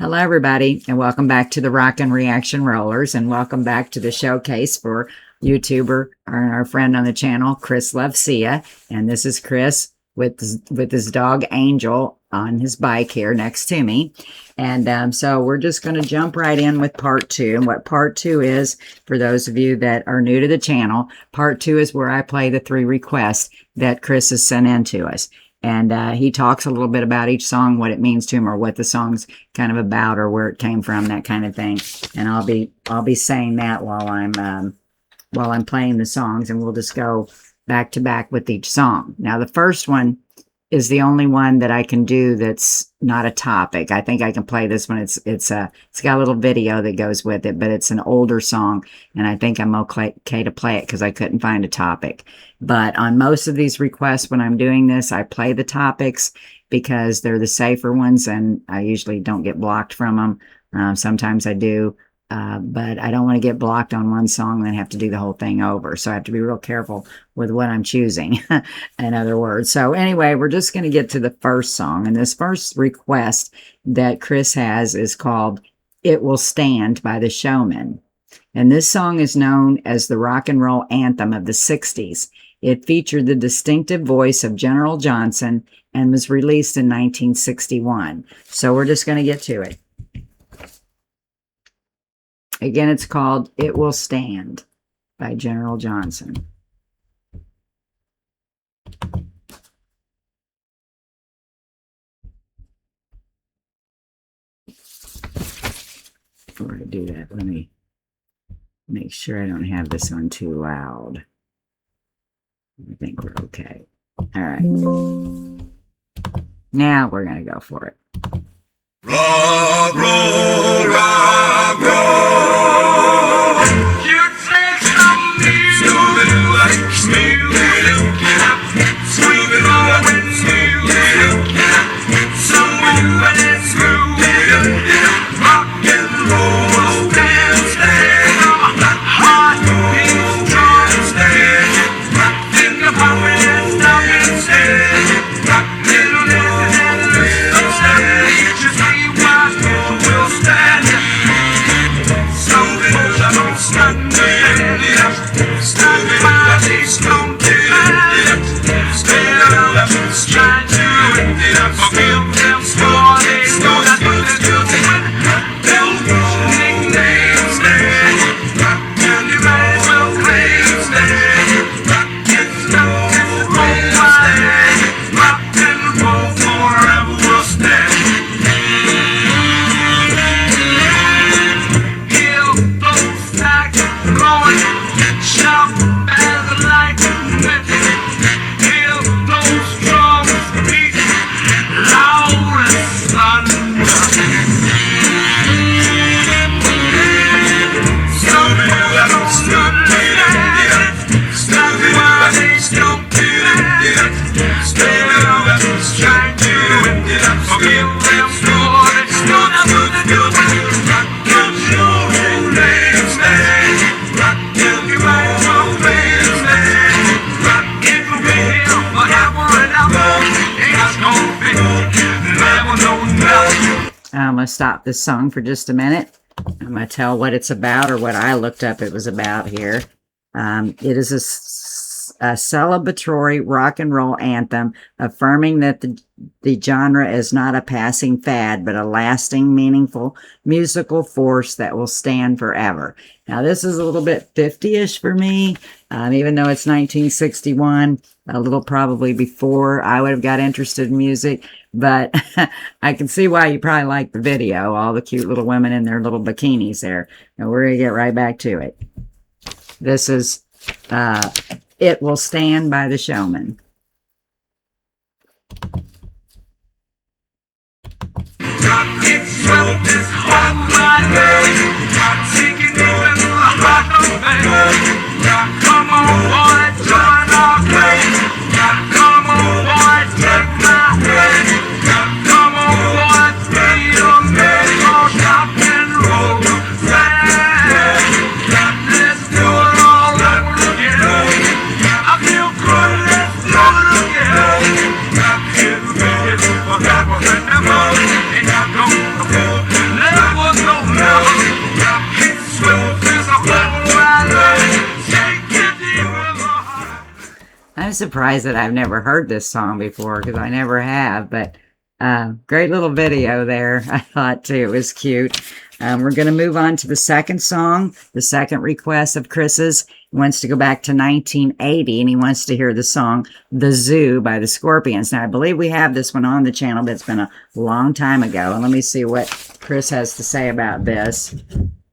Hello, everybody, and welcome back to the Rockin' Reaction Rollers, and welcome back to the showcase for YouTuber, our friend on the channel, ChrisLovesSia. And this is Chris with his dog Angel on his bike here next to me. And so we're just going to jump right in with part two. And what part two is, for those of you that are new to the channel, part two is where I play the 3 requests that Chris has sent in to us. And he talks a little bit about each song, what it means to him, or what the song's kind of about, or where it came from, that kind of thing. And I'll be saying that while I'm playing the songs, and we'll just go back to back with each song. Now, the first one is the only one that I can do that's not a topic. I think I can play this one. It's got a little video that goes with it, but it's an older song, and I think I'm okay to play it because I couldn't find a topic. But on most of these requests, when I'm doing this, I play the topics because they're the safer ones, and I usually don't get blocked from them. Sometimes I do, but I don't want to get blocked on one song and then have to do the whole thing over. So I have to be real careful with what I'm choosing, in other words. So anyway, we're just going to get to the first song. And this first request that Chris has is called "It Will Stand" by The Showmen. And this song is known as the rock and roll anthem of the 60s. It featured the distinctive voice of General Johnson and was released in 1961. So we're just going to get to it. Again, it's called "It Will Stand" by General Johnson. Before I do that, let me make sure I don't have this one too loud. I think we're okay. All right. Now we're going to go for it. Rock, roll, rock, roll. You take some music like music. Sweet loving music. Someone when it's grooving. Rock and roll, dance, stand. Heart beats, drum, stand. Rockin' the power and stop and stand. Rockin' the listen and listen, stand. Just see what will stand. Some things I don't stand. Stand by these don't demand. Stand up, try to forgive them for they know that what they do to win. They'll nickname stand. And you might as well claim stand. It's not and roll wide. Rock and roll forever will stand. He'll blow back, going sharp as a lightning. He'll blow strong beat, loud as thunder. Some people don't understand. Stand why they don't do that. Stand up, try to forgive them for it's not what they do. Rock and roll, dance, stand. Rock and you might as well play stand. Rock it will be here forever and ever. It's gonna be never no nothing. I'm going to stop this song for just a minute. I'm going to tell what it's about, or what I looked up it was about here. It is a celebratory rock and roll anthem affirming that the genre is not a passing fad, but a lasting, meaningful musical force that will stand forever. Now, this is a little bit 50-ish for me, even though it's 1961, a little probably before I would have got interested in music. But I can see why you probably like the video, all the cute little women in their little bikinis there. Now, we're going to get right back to it. This is "It Will Stand" by The Showmen. It's well, this whole my day. Taking you in the heart of me. Come on, boy, join our play. Come on, boy, take my hand. Come on, boy, be a man. Rock and roll, stand. Let's do it all over again. I feel good, let's do it again. I feel good, forever and ever. And I don't know surprised that I've never heard this song before because I never have, but great little video there. I thought too, it was cute. We're going to move on to the second song, the second request of Chris's. He wants to go back to 1980 and he wants to hear the song The Zoo by the Scorpions. Now, I believe we have this one on the channel, but it's been a long time ago. And let me see what Chris has to say about this.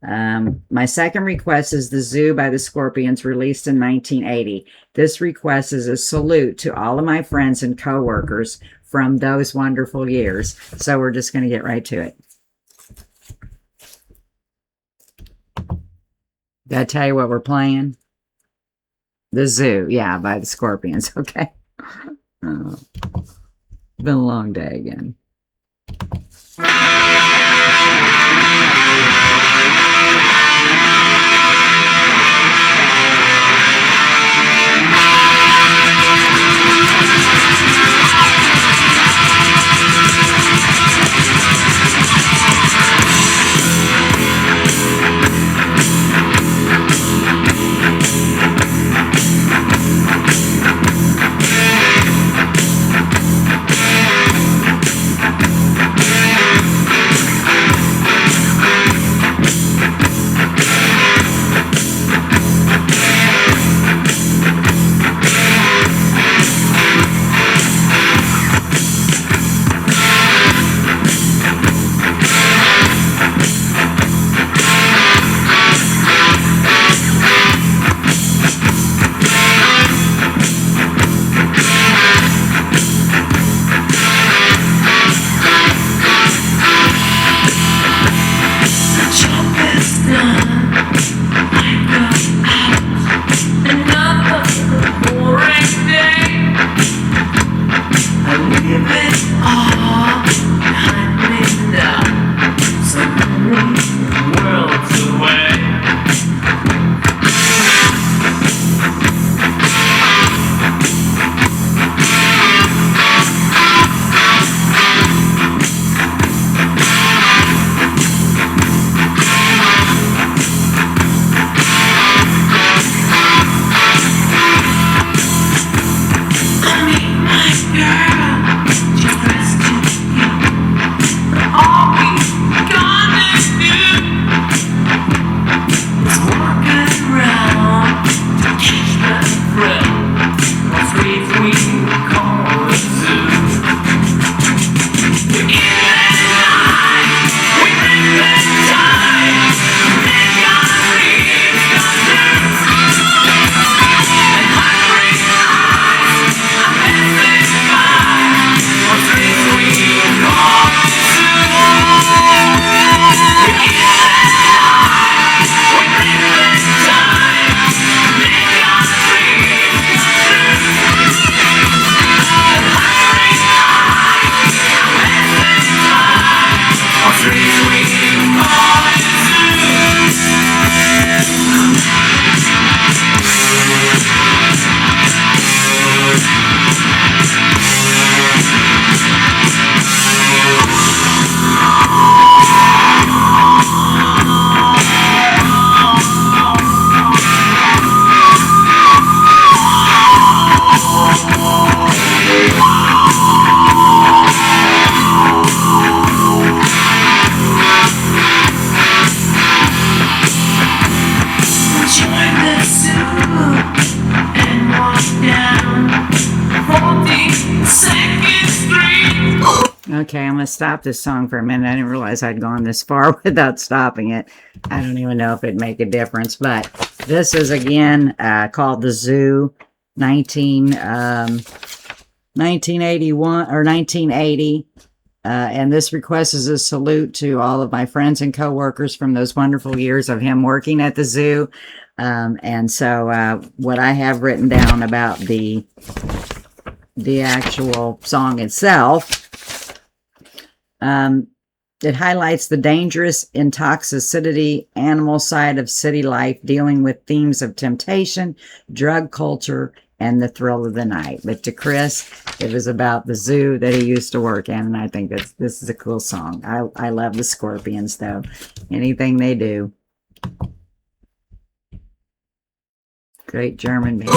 My second request is The Zoo by the Scorpions, released in 1980. This request is a salute to all of my friends and coworkers from those wonderful years. So we're just going to get right to it. Did I tell you what we're playing? The Zoo, yeah, by the Scorpions, okay? It's been a long day again. Okay, I'm going to stop this song for a minute. I didn't realize I'd gone this far without stopping it. I don't even know if it'd make a difference. But this is, again, called The Zoo, 1981 or 1980. And this request is a salute to all of my friends and coworkers from those wonderful years of him working at the zoo. And so what I have written down about the actual song itself, it highlights the dangerous intoxicity animal side of city life, dealing with themes of temptation, drug culture, and the thrill of the night. But to Chris, it was about the zoo that he used to work in, and I think this is a cool song. I love the Scorpions, though. Anything they do. Great German band.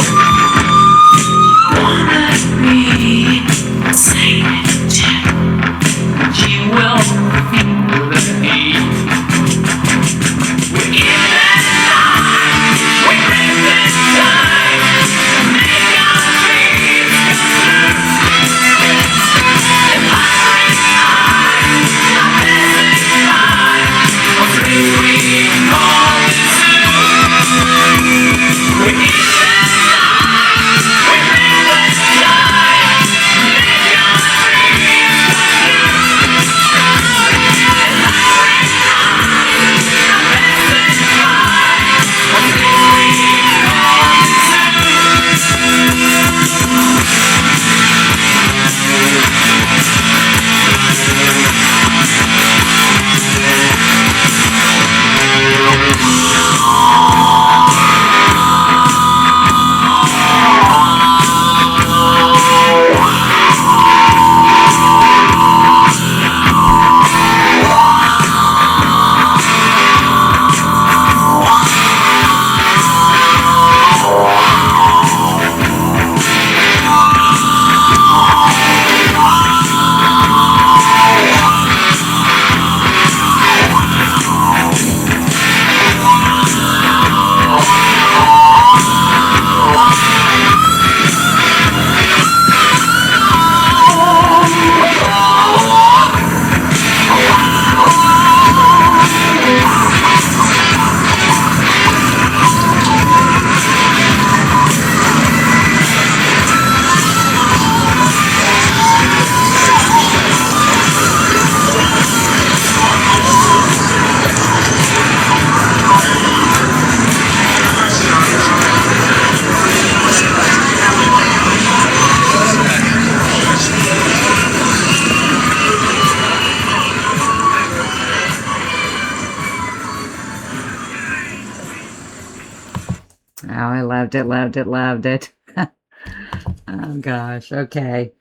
Oh, I loved it, loved it, loved it. Oh, gosh. Okay.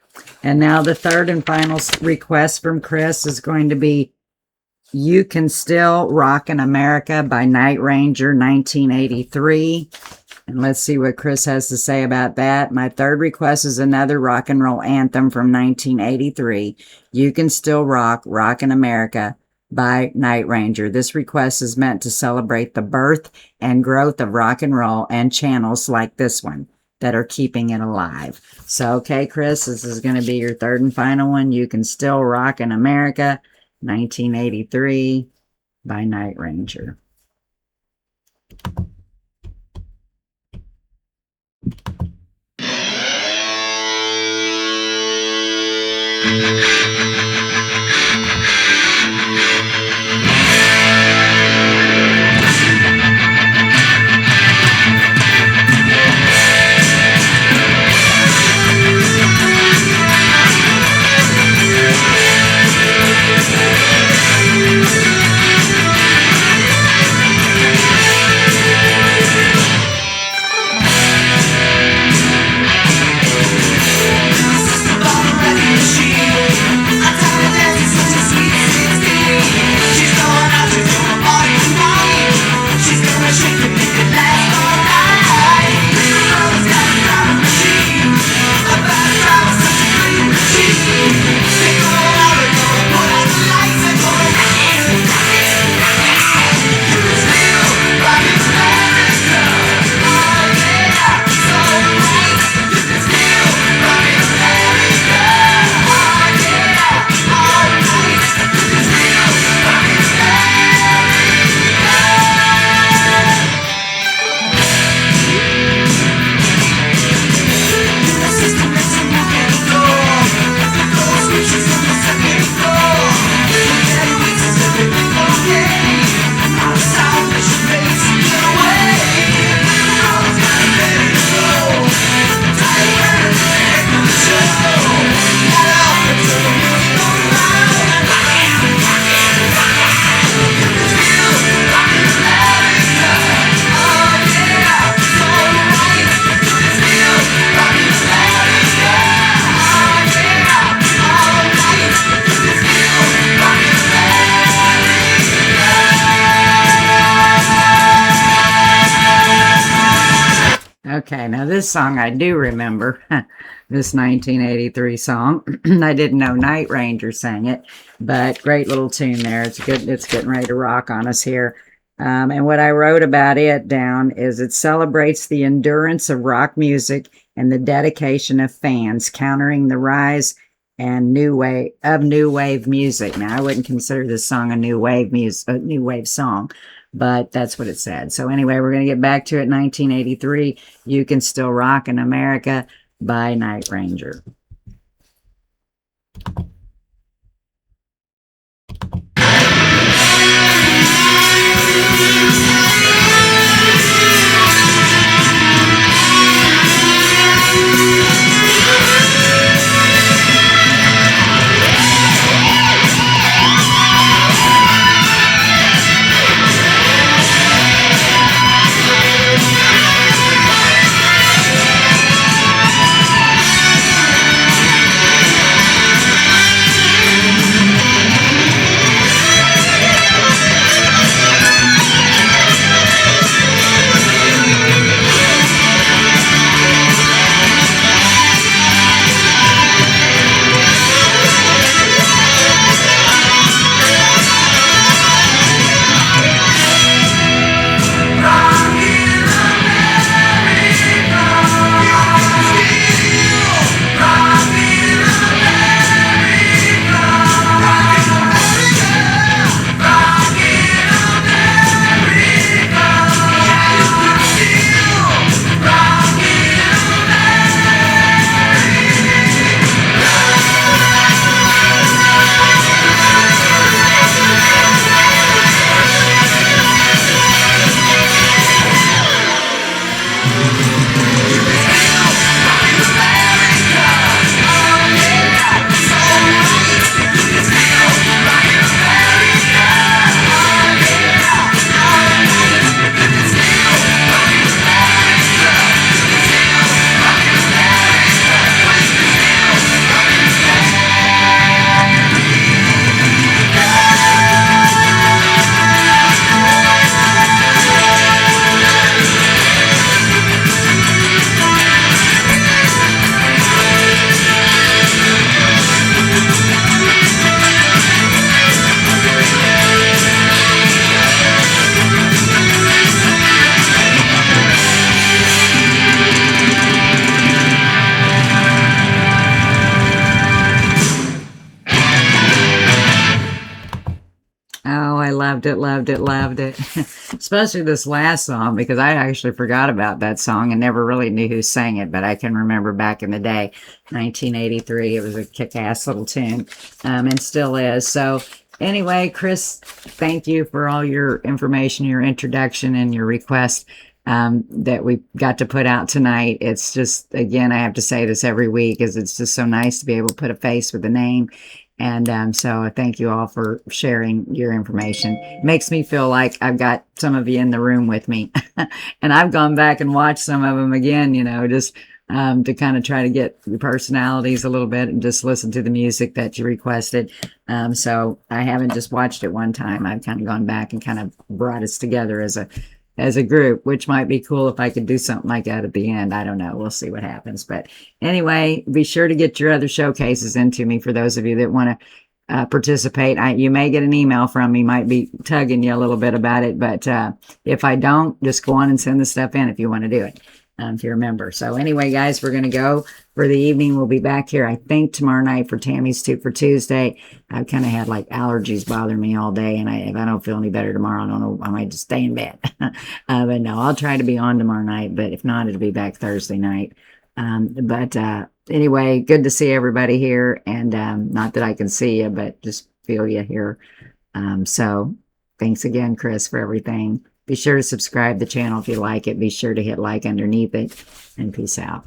And now the third and final request from Chris is going to be You Can Still Rock in America by Night Ranger 1983. And let's see what Chris has to say about that. My third request is another rock and roll anthem from 1983. You Can Still Rock in America by Night Ranger. This request is meant to celebrate the birth and growth of rock and roll and channels like this one that are keeping it alive. So, okay, Chris, this is going to be your third and final one. You Can Still Rock in America, 1983 by Night Ranger. Okay, now this song I do remember. This 1983 song. I didn't know Night Ranger sang it, but great little tune there. It's good. It's getting ready to rock on us here. And what I wrote about it down is it celebrates the endurance of rock music and the dedication of fans, countering the rise and new wave music. Now, I wouldn't consider this song a new wave song, but that's what it said. So anyway, we're going to get back to it. 1983, You Can Still Rock in America by Night Ranger. Oh, I loved it, loved it, loved it. Especially this last song, because I actually forgot about that song and never really knew who sang it, but I can remember back in the day, 1983, it was a kick-ass little tune, and still is. So anyway, Chris, thank you for all your information, your introduction, and your request that we got to put out tonight. It's just, again, I have to say this every week, is it's just so nice to be able to put a face with a name. And so thank you all for sharing your information. It makes me feel like I've got some of you in the room with me. And I've gone back and watched some of them again, you know, just to kind of try to get your personalities a little bit and just listen to the music that you requested. So I haven't just watched it one time. I've kind of gone back and kind of brought us together as a group, which might be cool if I could do something like that at the end. I don't know. We'll see what happens. But anyway, be sure to get your other showcases into me for those of you that want to participate. You may get an email from me, might be tugging you a little bit about it. But if I don't, just go on and send the stuff in if you want to do it, if you're a member. So anyway, guys, we're going to go for the evening. We'll be back here, I think, tomorrow night for Tammy's Tip for Tuesday. I've kind of had like allergies bother me all day, and if I don't feel any better tomorrow, I don't know, I might just stay in bed. But no, I'll try to be on tomorrow night, but if not, it'll be back Thursday night. Anyway, good to see everybody here, and not that I can see you, but just feel you here. So thanks again, Chris, for everything. Be sure to subscribe to the channel if you like it. Be sure to hit like underneath it, and peace out.